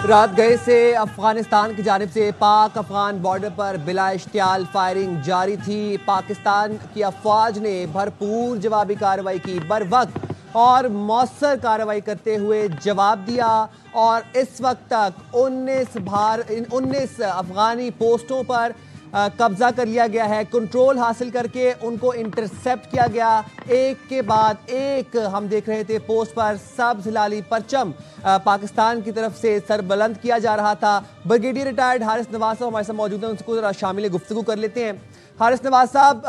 رات گئے سے افغانستان کی جانب سے پاک افغان بارڈر پر بلا اشتعال فائرنگ جاری تھی۔ پاکستان کی افواج نے بھرپور جوابی کارروائی کی، بر وقت اور مؤثر کارروائی کرتے ہوئے جواب دیا، اور اس وقت تک 19 افغانی پوسٹوں پر قبضہ کر لیا گیا ہے۔ کنٹرول حاصل کر کے ان کو انٹرسیپٹ کیا گیا، ایک کے بعد ایک ہم دیکھ رہے تھے پوسٹ پر سبز ہلالی پرچم پاکستان کی طرف سے سر بلند کیا جا رہا تھا۔ بریگیڈیئر ریٹائرڈ حارث نواز صاحب ہمارے ساتھ موجود ہیں، ان سے ذرا شامل گفتگو کر لیتے ہیں۔ حارث نواز صاحب،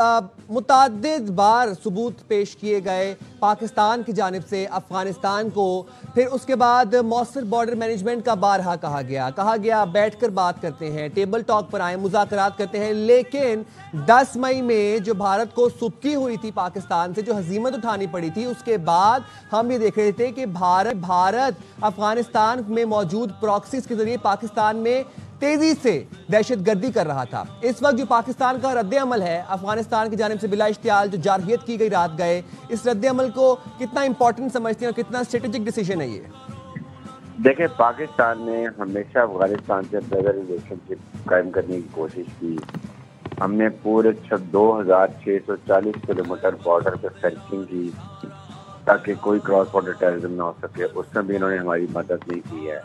متعدد بار ثبوت پیش کیے گئے پاکستان کی جانب سے افغانستان کو، پھر اس کے بعد مؤثر بارڈر مینجمنٹ کا بارہا کہا گیا بیٹھ کر بات کرتے ہیں، ٹیبل ٹاک پر آئیں، مذاکرات کرتے ہیں، لیکن 10 مئی میں جو بھارت کو سبکی ہوئی تھی پاکستان سے، جو ہزیمت اٹھانی پڑی تھی، اس کے بعد ہم یہ دیکھ رہے تھے کہ بھارت افغانستان میں موجود پراکسیز کے ذریعے پاکستان میں تیزی سے دہشت گردی کر رہا تھا۔ اس وقت جو پاکستان کا رد عمل ہے افغانستان کی جانب سے بلا اشتعال جو جارحیت کی گئی رات گئے، اس رد عمل کو کتنا امپورٹنٹ سمجھتے ہیں اور کتنا اسٹریٹجک ڈیسیژن ہے یہ؟ دیکھیں، پاکستان نے ہمیشہ افغانستان سے بہتر ریلیشن شپ قائم کرنے کی کوشش کی۔ ہم نے پورے 2640 کلومیٹر بارڈر پہ فینسنگ کی تاکہ کوئی کراس بارڈر ٹیررزم نہ ہو سکے، اس میں بھی انہوں نے ہماری مدد نہیں کی ہے۔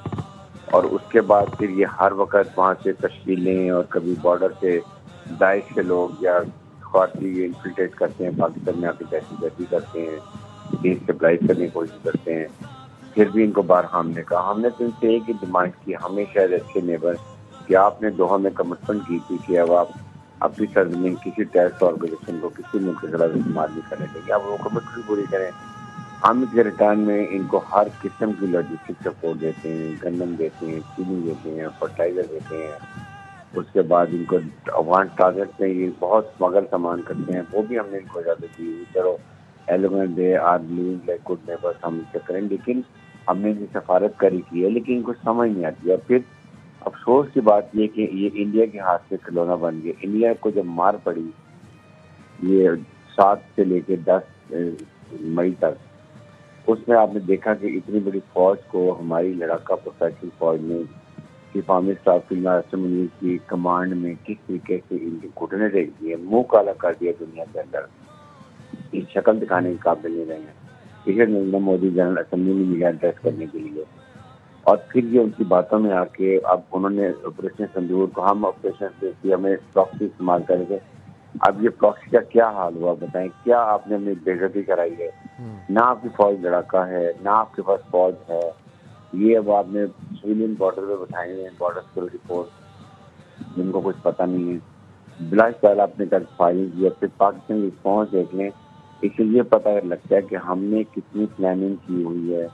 اور اس کے بعد پھر یہ ہر وقت وہاں سے تشکیلیں اور کبھی بارڈر سے داعش کے لوگ یا خواتین انفلٹریٹ کرتے ہیں، پاکستان میں آ کے دہشت گردی کرتے ہیں، چیز سپلائی کرنے کی کوشش کرتے ہیں۔ پھر بھی ان کو بارہا ہم نے کہا، ہم نے تو ان سے ایک ہی ڈیمانڈ کی، ہمیشہ اچھے نیبر، کہ آپ نے دوحہ میں کمٹمنٹ کی تھی کہ اب آپ اپنی سرزمین کسی ٹیررسٹ آرگنائزیشن کو کسی ملک کے خلاف استعمال نہیں کرنے دیں گے، اب وہ کمٹمنٹ پوری کریں۔ ہم اس کے ریٹرن میں ان کو ہر قسم کی لاجسٹک سپورٹ دیتے ہیں، گندم دیتے ہیں، چینی دیتے ہیں، فرٹیلائزر دیتے ہیں۔ اس کے بعد ان کو افغان ٹارگیٹ میں یہ بہت اسمگل سامان کرتے ہیں، وہ بھی ہم نے ان کو اجازت دی، چلو element they are living like good neighbours, ہم اس سے کریں۔ لیکن ہم نے ان کی سفارت کاری کی ہے، لیکن ان کو سمجھ نہیں آتی۔ اور پھر افسوس کی بات یہ کہ یہ انڈیا کے ہاتھ سے کھلونا بن گیا۔ انڈیا کو جب مار پڑی یہ 7 سے لے کے 10 مئی تک، اس میں آپ نے دیکھا کہ اتنی بڑی فوج کو ہماری لڑاکا پروفیشنل فوج نے chief army staff field marshal Munir کی کمانڈ میں کس طریقے سے ان کے گھٹنے ریک دیے، منہ کالا کر دیا دنیا کے اندر، یہ شکل دکھانے کے قابل نہیں رہے ہیں۔ ٹھیک ہے، نریندر مودی جنرل اسمبلی میں میڈیا ایڈریس کرنے کے لیے، اور پھر یہ ان کی باتوں میں آ کے اب انہوں نے آپریشن سندور کو، ہم آپریشن سے ہمیں پراکسی استعمال کریں گے۔ اب یہ پراکسی کا کیا حال ہوا بتائیں؟ کیا آپ نے اپنی بے عزتی کرائی ہے؟ نہ آپ کی فوج لڑاکا ہے، نہ آپ کے پاس فوج ہے، یہ اب آپ نے سویلین بارڈر پہ بٹھائے ہیں بارڈر سیکورٹی فورس، جن کو کچھ پتہ نہیں ہے۔ بلا اشتعال آپ نے کل فائرنگ کی، پھر پاکستان کی رسپانس دیکھ لیں، اس سے یہ پتہ لگتا ہے کہ ہم نے کتنی پلاننگ کی ہوئی ہے،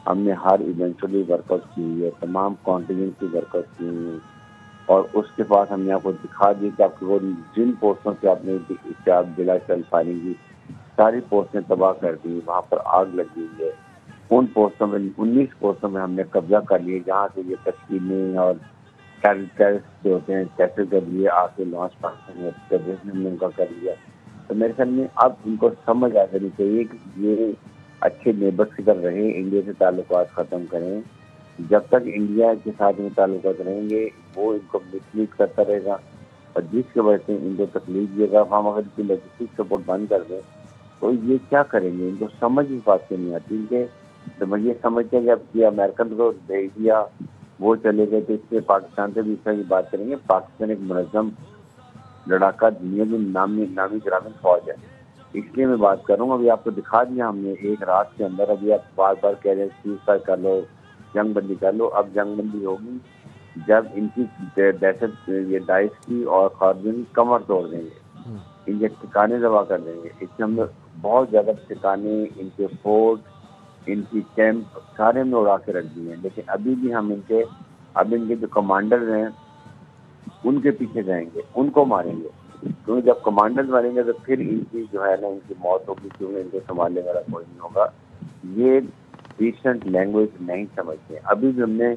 ہم نے ہر ایونچولی ورک آؤٹ کی ہوئی ہے، تمام کانٹینجنسی ورک آؤٹ کی ہوئی ہے، اور اس کے بعد ہم نے آپ کو دکھا دی کہ آپ کو جن پوسٹوں سے آپ نے بلا اشتعال فائرنگ کی، ساری پوسٹیں تباہ کر دی، وہاں پر آگ لگی ہوئی ہے۔ ان پوسٹوں میں 19 پوسٹوں میں ہم نے قبضہ کر لیے، جہاں سے یہ تشکیلیں اور ٹیررسٹ جو ہوتے ہیں کیسے کر لیے آ کے لانچ کرتے ہیں، ہم نے ان کا کر لیا۔ تو میرے خیال میں اب ان کو سمجھ آ جانی چاہیے کہ یہ اچھے نیبرس کی طرح رہیں، انڈیا سے تعلقات ختم کریں۔ جب تک انڈیا کے ساتھ میں تعلقات رہیں گے، وہ ان کو مسلیڈ کرتا رہے گا، اور جس کی وجہ سے ان کو تکلیف دے گا۔ ہم اگر ان کی لاجسٹک سپورٹ بند کر دیں تو یہ کیا کریں گے؟ ان کو سمجھ اس بات سے نہیں آتی کہ تو یہ سمجھتے ہیں کہ اب یہ امریکن کو بھیج دیا، وہ چلے گئے، تو اس سے پاکستان سے بھی اس طرح کی بات کریں گے۔ پاکستان ایک منظم لڑاکا دنیا کی نامی گرامی فوج ہے، اس لیے میں بات کر رہا ہوں۔ ابھی آپ کو دکھا دیا ہم نے ایک رات کے اندر، ابھی آپ بار بار کہہ رہے ہیں سیز فائر کر لو، جنگ بندی کر لو۔ اب جنگ بندی ہوگی جب ان کی دہشت یہ داعش کی اور خارجیوں کی کمر توڑ دیں گے، ان کے ٹھکانے دبا کر دیں گے۔ اس میں ہم نے بہت زیادہ ٹھکانے، ان کے فورٹ، ان کی کیمپ سارے میں اڑا کے رکھ دیے ہیں، لیکن ابھی بھی ہم ان کے جو کمانڈر ہیں ان کے پیچھے جائیں گے، ان کو ماریں گے، کیونکہ جب کمانڈر ماریں گے تو پھر ان کی جو ہے نا ان کی موت ہوگی، کیونکہ ان کو سنبھالنے والا کوئی نہیں ہوگا۔ یہ ڈیسنٹ لینگویج نہیں سمجھتے۔ ابھی بھی ہم نے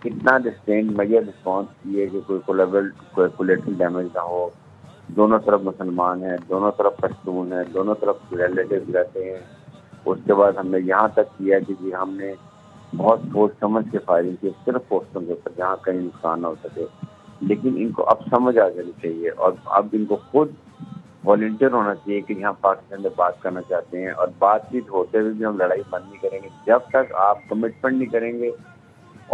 اتنا ڈسٹینڈ میجر رسپانس کیے کہ کوئی کولیٹرل ڈیمیج نہ ہو، دونوں طرف مسلمان ہیں، دونوں طرف پشتون ہیں، دونوں طرف ریلیٹیو رہتے ہیں۔ اس کے بعد ہم نے یہاں تک کیا کہ جی ہم نے بہت سوچ سمجھ کے فائرنگ کی، صرف پوسٹوں کے اوپر جہاں کہیں نقصان نہ ہو سکے. لیکن ان کو اب سمجھ آ جانی چاہیے اور اب ان کو خود والنٹیئر ہونا چاہیے کہ یہاں پاکستان میں بات کرنا چاہتے ہیں، اور بات چیت ہوتے ہوئے بھی ہم لڑائی بند نہیں کریں گے جب تک آپ کمٹمنٹ نہیں کریں گے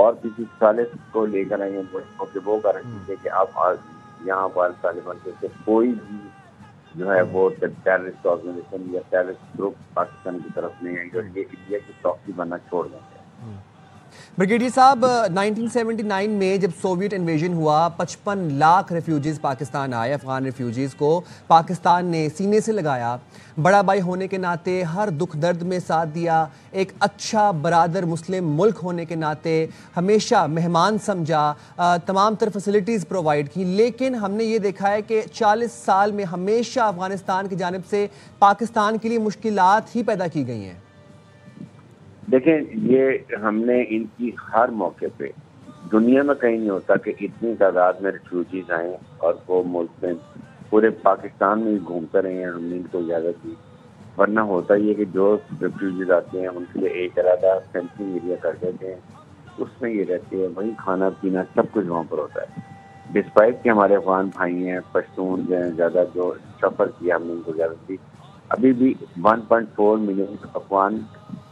اور کسی سالس کو لے کر آئیں گے کہ وہ گارنٹی دے کہ آپ یہاں طالبان کے کوئی بھی جو ہے وہ ٹیررسٹ آرگنائزیشن یا ٹیررسٹ گروپ پاکستان کی طرف نہیں آئیں گے اور یہ انڈیا کی پراکسی بننا چھوڑ دیں گے. بریگیڈیئر صاحب 1979 میں جب سوویٹ انویژن ہوا 55 لاکھ ریفیوجیز پاکستان آئے. افغان ریفیوجیز کو پاکستان نے سینے سے لگایا، بڑا بھائی ہونے کے ناطے ہر دکھ درد میں ساتھ دیا، ایک اچھا برادر مسلم ملک ہونے کے ناطے ہمیشہ مہمان سمجھا، تمام تر فیسلٹیز پرووائڈ کی. لیکن ہم نے یہ دیکھا ہے کہ 40 سال میں ہمیشہ افغانستان کی جانب سے پاکستان کے لیے مشکلات ہی پیدا کی گئی ہیں. دیکھیں یہ ہم نے ان کی ہر موقع پہ، دنیا میں کہیں نہیں ہوتا کہ اتنی تعداد میں ریفیوجیز آئیں اور وہ ملک میں پورے پاکستان میں گھومتے رہے ہیں. ہم نے ان کو اجازت دی، ورنہ ہوتا یہ کہ جو ریفیوجیز آتے ہیں ان کے لیے ایک علیحدہ فینسنگ ایریا کر دیتے ہیں، اس میں یہ رہتے ہیں، وہی کھانا پینا سب کچھ وہاں پر ہوتا ہے. ڈسپائٹ کہ ہمارے افغان بھائی ہیں، پشتون جو ہیں، زیادہ جو سفر کیا ہم نے ان کو اجازت دی. ابھی بھی 1.4 ملین افغان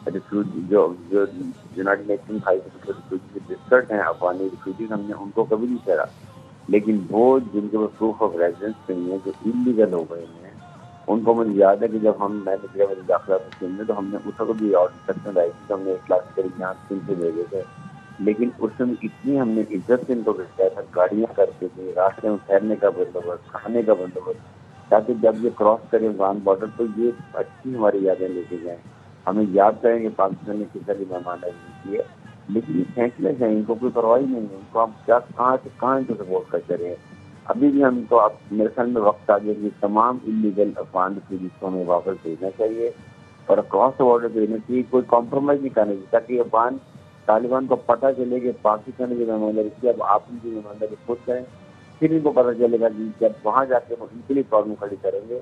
ریفیوجی جو United nation high refugee district ہیں، افغانی ریفیوجیز، ہم نے ان کو کبھی نہیں ٹھہرا. لیکن وہ جن کے پروف آف ریزیڈنس نہیں ہے، جو انلیگل ہو گئے ہیں، ان کو مجھے یاد ہے کہ جب میں نے کیا داخلہ مسلم میں تو ہم نے اس وقت بھی انسٹرکشن آئی تھی تو ہم نے 1 لاکھ کے قریب یہاں سے بھیجے تھے. لیکن اس میں اتنی ہم نے عزت سے ان کو بھیجا تھا، گاڑیاں کرتے تھے، راستے میں ٹھہرنے کا بندوبست، کھانے کا بندوبست، تاکہ جب یہ کراس کریں افغان بارڈر تو یہ اچھی ہماری یادیں لے کے جائیں. ہمیں یاد کریں کہ پاکستان نے کس طرح مہمانداری کی ہے، لیکن یہ سینکلس ہیں، ان کو کوئی پرواہ نہیں ہے. ان کو ہم کیا کہاں سے کہاں ان کو سپورٹ کرتے رہے. ابھی بھی ہم کو میرے خیال میں وقت آ گیا کہ تمام انلیگل افغان ریفیوجیز کو ہمیں واپس بھیجنا چاہیے اور اکراس دا بارڈر بھیجنا چاہیے. کوئی کمپرومائز نہیں کرنا چاہیے تاکہ افغان طالبان کو پتہ چلے کہ پاکستان نے جو مہمانداری کی اب آپ ان کی مہمانداری خود کریں. پھر ان کو پتہ چلے گا کہ جب وہاں جا کے ان کے لیے پرابلم کھڑی کریں گے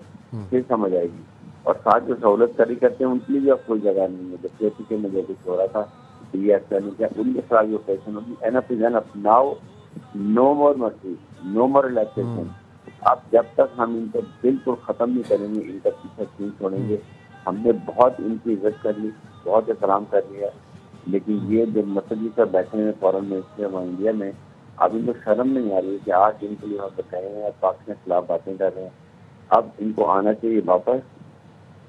پھر سمجھ آئے گی. اور ساتھ جو سہولت کری کرتے ہیں ان کے لیے بھی اب کوئی جگہ نہیں ہے. جب کے میں جو کچھ ہو رہا تھا ان کے خلاف جو فیشن ہوگی اینف از اینف ناؤ، نو مور مرسی، نو مور ریلیکسیشن. اب جب تک ہم ان کو بالکل ختم نہیں کریں گے، ان کا پیچھا نہیں چھوڑیں گے. ہم نے بہت ان کی عزت کر لی، بہت احترام کر لیا، لیکن یہ جو مسجد سے بیٹھے ہیں فورن منسٹری ہم انڈیا میں، اب ان کو شرم نہیں آ رہی کہ آج ان کے لیے ہم بتائے ہیں پاکستان کے خلاف باتیں کر رہے ہیں. اب ان کو آنا چاہیے واپس،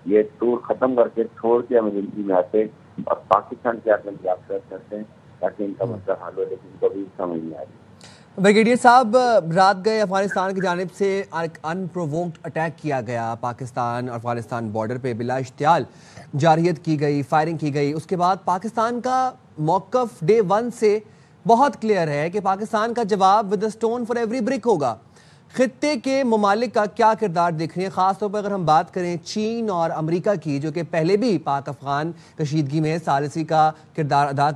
یہ ٹور ختم کر کے چھوڑ کے ایمرجنسی میں آتے اور پاکستان کے آتے کرتے ہیں تاکہ ان کا مسئلہ حل ہو. لیکن ان کو بھی سمجھ نہیں آ رہی. بریگیڈیئر صاحب، رات گئے افغانستان کی جانب سے ان پرووکڈ اٹیک کیا گیا پاکستان اور افغانستان بارڈر پہ، بلا اشتعال جارحیت کی گئی، فائرنگ کی گئی. اس کے بعد پاکستان کا موقف ڈے 1 سے بہت کلیئر ہے کہ پاکستان کا جواب with a stone for every brick ہوگا. خطے کے ممالک کا کیا کردار دیکھ رہے ہیں؟ خاص طور پر اگر ہم بات کریں چین اور امریکہ کی، جو کہ پہلے بھی پاک افغان کشیدگی میں ثالثی کا کردار ادا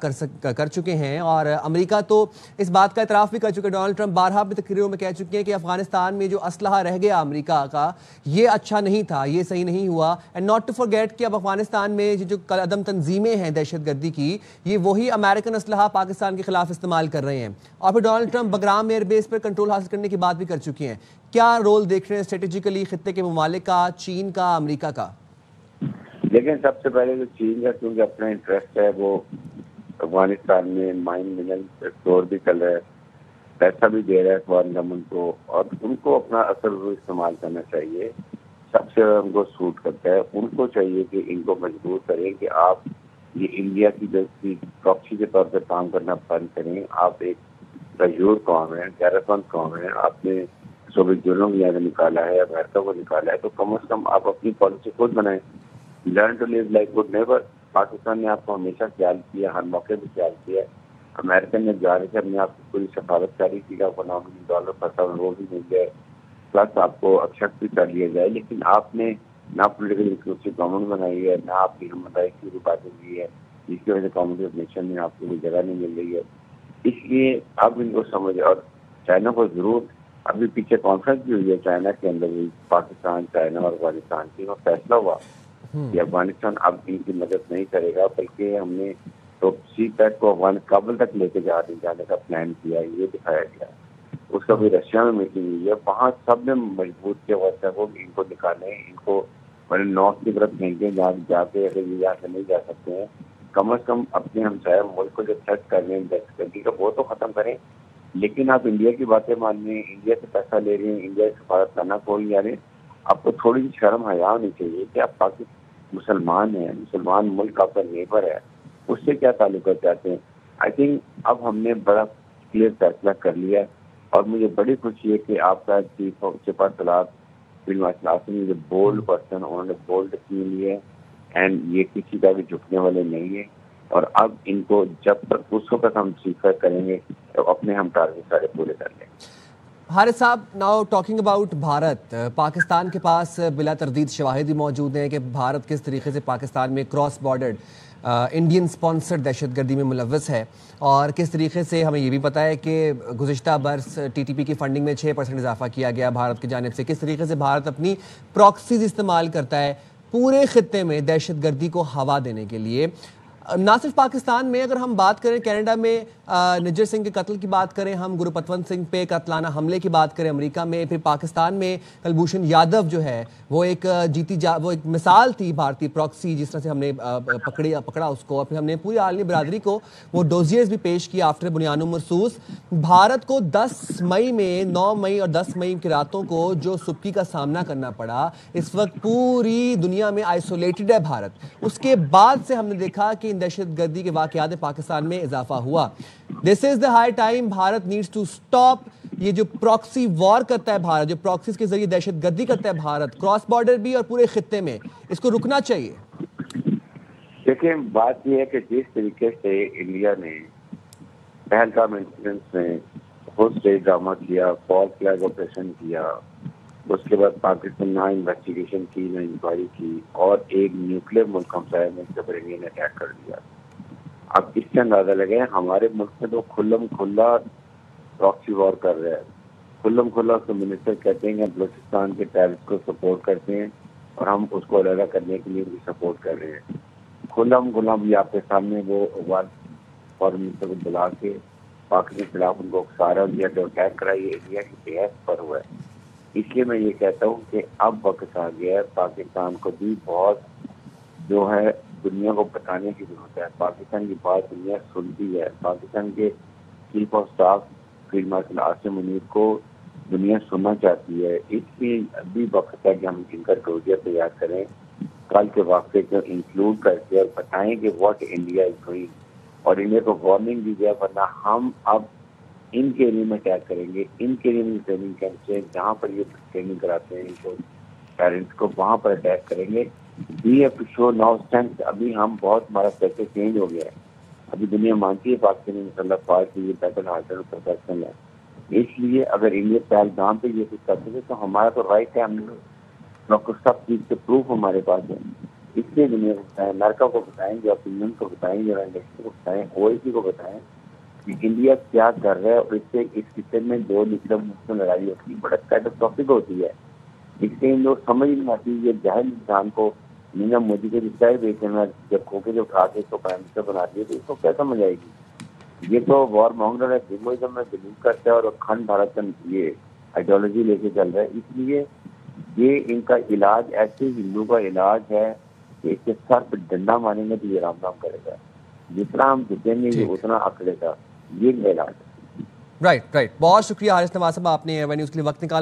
کر چکے ہیں، اور امریکہ تو اس بات کا اعتراف بھی کر چکے. ڈونلڈ ٹرمپ بارہا بھی تقریروں میں کہہ چکے ہیں کہ افغانستان میں جو اسلحہ رہ گیا امریکہ کا یہ اچھا نہیں تھا، یہ صحیح نہیں ہوا. اینڈ ناٹ ٹو فارگیٹ کہ اب افغانستان میں جو عدم تنظیمیں ہیں دہشت گردی کی، یہ وہی امریکن اسلحہ پاکستان کے خلاف استعمال کر رہے ہیں. اور پھر Donald Trump Bagram air base پر کنٹرول حاصل کرنے کی بات بھی کر چکے ہیں. کیا رول دیکھ رہے ہیں اسٹریٹجیکلی خطے کے ممالک کا، چین کا، امریکہ کا؟ لیکن سب سے پہلے جو چین کا کیونکہ اپنا انٹرسٹ ہے، وہ افغانستان میں مائن منرل اسٹور بھی چل رہا ہے، پیسہ بھی دے رہا ہے فورن گورنمنٹ کو، اور ان کو اپنا اثر استعمال کرنا چاہیے. سب سے ان کو سوٹ کرتا ہے. ان کو چاہیے کہ ان کو مجبور کریں کہ آپ یہ انڈیا کی پراکسی کے طور پہ کام کرنا بند کریں. آپ ایک غیور قوم ہے، غیرت مند قوم ہے، آپ نے سوویت یونین کو یہاں نکالا ہے، امریکہ کو نکالا ہے، تو کم از کم آپ اپنی پالیسی خود بنائیں. Learn to live like good neighbour. Pakistan نے آپ کو ہمیشہ خیال کیا، ہر موقع پہ خیال کیا. امریکن نے جا رہے تھے اپنے آپ کی پوری سفارت کاری کی، آپ کو $9 ملین پھنسا وہ بھی مل جائے، پلس آپ کو اکشت بھی کر لیا جائے. لیکن آپ نے نہ پولیٹیکل انکلوسیو گورنمنٹ بنائی ہے، نہ آپ کی ہمت کی باتیں کی ہے، جس کی وجہ سے کمیونٹی آف نیشن میں آپ کو کوئی جگہ نہیں مل رہی ہے. اس لیے اب ان کو سمجھ، اور چائنا کو ضرور، ابھی پیچھے کانفرنس بھی ہوئی ہے چائنا کے اندر بھی، پاکستان، چائنا اور افغانستان کی، وہ فیصلہ ہوا کہ افغانستان اب ان کی مدد نہیں کرے گا، بلکہ ہم نے تو سی پیک کو افغان کابل تک لے کے جانے کا پلان کیا، یہ دکھایا گیا. اس کا بھی رشیا میں میٹنگ ہوئی ہے، وہاں سب نے مضبوط کیا واسطہ کو ان کو نکالیں، ان کو نارتھ کی طرف بھیجیں، جا کے اگر یہ یہاں سے نہیں جا سکتے ہیں کم از کم اپنے ہمسایہ ملک کو جو تھریٹ کر رہے ہیں دہشت گردی کا وہ تو ختم کریں. لیکن آپ انڈیا کی باتیں مان رہے ہیں، انڈیا سے پیسہ لے رہے ہیں، انڈیا سے سفارتخانہ کھول جا رہے ہیں. آپ کو تھوڑی سی شرم حیا ہونی چاہیے کہ آپ مسلمان ہیں، مسلمان ملک آپ کا نیبر ہے، اس سے کیا تعلقات چاہتے ہیں. آئی تھنک اب ہم نے بڑا کلیئر فیصلہ کر لیا اور مجھے بڑی خوشی ہے کہ آپ کا چیف آف سپاہ سالار field marshal Asif bold person, انہوں نے بولڈ کی لی ہے اینڈ یہ کسی کا بھی جھکنے والے نہیں ہے. اور اب ان کو جب تک اس وقت ہم سیکھر کریں گے تو اپنے ہم ٹارگیٹ سارے پورے کر لیں گے. حارث صاحب، now talking about Bharat, Pakistan کے پاس بلا تردید شواہد ہی موجود ہیں کہ بھارت کس طریقے سے پاکستان میں کراس بارڈرڈ انڈین سپانسرڈ دہشت گردی میں ملوث ہے، اور کس طریقے سے ہمیں یہ بھی پتہ ہے کہ گزشتہ برس ٹی ٹی پی کی فنڈنگ میں 6% اضافہ کیا گیا بھارت کی جانب سے. کس طریقے سے بھارت اپنی پراکسیز استعمال کرتا ہے پورے خطے میں دہشت گردی کو ہوا دینے کے لیے. نہ صرف پاکستان میں، اگر ہم بات کریں کینیڈا میں نجر سنگھ کے قتل کی بات کریں، ہم گروپتونت سنگھ پہ قتلانہ حملے کی بات کریں امریکہ میں، پھر پاکستان میں کلبھوشن یادو جو ہے وہ ایک وہ ایک مثال تھی بھارتی پراکسی، جس طرح سے ہم نے پکڑا اس کو، اور پھر ہم نے پوری عالمی برادری کو وہ ڈوزیئرز بھی پیش کیا آفٹر بنیانو مرسوس. بھارت کو 10 مئی میں 9 مئی اور 10 مئی کی راتوں کو جو سبکی کا سامنا کرنا پڑا، اس وقت پوری دنیا میں آئسولیٹڈ ہے بھارت. اس کے بعد سے ہم نے دیکھا کہ دہشت گردی کے واقعات پاکستان میں اضافہ ہوا. This is the high time, Bharat needs to stop یہ جو پراکسی وار کرتا ہے بھارت، جو پراکسیز کے ذریعے دہشت گردی کرتا ہے بھارت کراس بارڈر بھی اور پورے خطے میں، اس کو رکنا چاہیے. دیکھیں بات یہ ہے کہ جس طریقے سے انڈیا نے پہلگام انسیڈنٹ میں بہت سے ڈرامہ کیا، فالس فلیگ آپریشن کیا، اس کے بعد پاکستان نہ انویسٹیگیشن کی نہ انکوائری کی، اور ایک نیوکلیر ملک ہمسایہ ملک کے اوپر انڈیا نے اٹیک کر دیا. اب اس سے اندازہ لگے ہمارے ملک میں تو کھلم کھلا پراکسی وار کر رہا ہے. کھلم کھلا اس کو منسٹر کہتے ہیں کہ بلوچستان کے ٹیررسٹ کو سپورٹ کرتے ہیں اور ہم اس کو علیحدہ کرنے کے لیے بھی سپورٹ کر رہے ہیں. کھلم کھلا بھی آپ کے سامنے وہ فارن منسٹر کو بلا کے پاکستان کے خلاف ان کو سارا دیا کہ اٹیک کرائی انڈیا کی بحث پر ہوا ہے. اس لیے میں یہ کہتا ہوں کہ اب وقت آ گیا ہے پاکستان کو بھی بہت جو ہے دنیا کو بتانے کی ضرورت ہے. پاکستان کی بات دنیا سنتی ہے. پاکستان کے chief of staff field marshal Asif Munir کو دنیا سننا چاہتی ہے. اس لیے ابھی وقت ہے کہ ہم ان کا ڈوزیئر تیار کریں، کل کے واقعے کو انکلوڈ کر کے اور بتائیں کہ واٹ انڈیا از ڈوئنگ، اور انڈیا کو وارننگ دی جائے، ورنہ ہم اب ان کے ایریا میں اٹیک کریں گے. ان کے ایریا میں ٹریننگ کیمپ سے جہاں پر یہ ٹریننگ کراتے ہیں ان کو پیرنٹس کو، وہاں پر اٹیک کریں گے. We have to show now strength. ابھی ہم بہت ہمارا پیسے چینج ہو گیا ہے. ابھی دنیا مانتی ہے پاکستانی مسلح فوج کی یہ بیٹل ہارڈر پروفیشنل ہے. اس لیے اگر انڈیا پہلگام پہ یہ کچھ کرتے تھے تو ہمارا تو رائٹ ہے، ہم نے سب چیز کے پروف ہمارے پاس ہے. اس لیے دنیا کو بتائیں، امریکہ کو بتائیں، جو اپینین کو بتائیں، جو انڈسٹری کو بتائیں، او آئی سی کو بتائیں کہ انڈیا کیا کر رہا ہے. اور اس سے اس خطے میں دو نیوکلیر ملک میں لڑائی ہوتی ہے بڑا کیٹاسٹرافک ہوتی ہے. اس سے ان لوگ سمجھ نہیں آتی. یہ جاہل انسان کو نریندر مودی کے رشتہ بیچے میں جب کھوکے جو اٹھا کے اس کو پرائم منسٹر بنا دیے تو اس کو کیا سمجھ آئے گی. یہ تو وار مانگرر ہے، جنوازم میں بلیو کرتا ہے اور اکھنڈ بھارت کا یہ آئیڈیالوجی لے کے چل رہا ہے. اس لیے یہ ان کا علاج ایسے ہندو کا علاج ہے کہ اس کے سر پہ ڈنڈا ماریں گے تو یہ رام رام کرے گا. جتنا ہم جتیں گے یہ اتنا اکڑے گا. یہ علاج ہے. رائٹ. بہت شکریہ حارث نواز صاحب، آپ نے ایئر نیوز کے لیے وقت نکالا.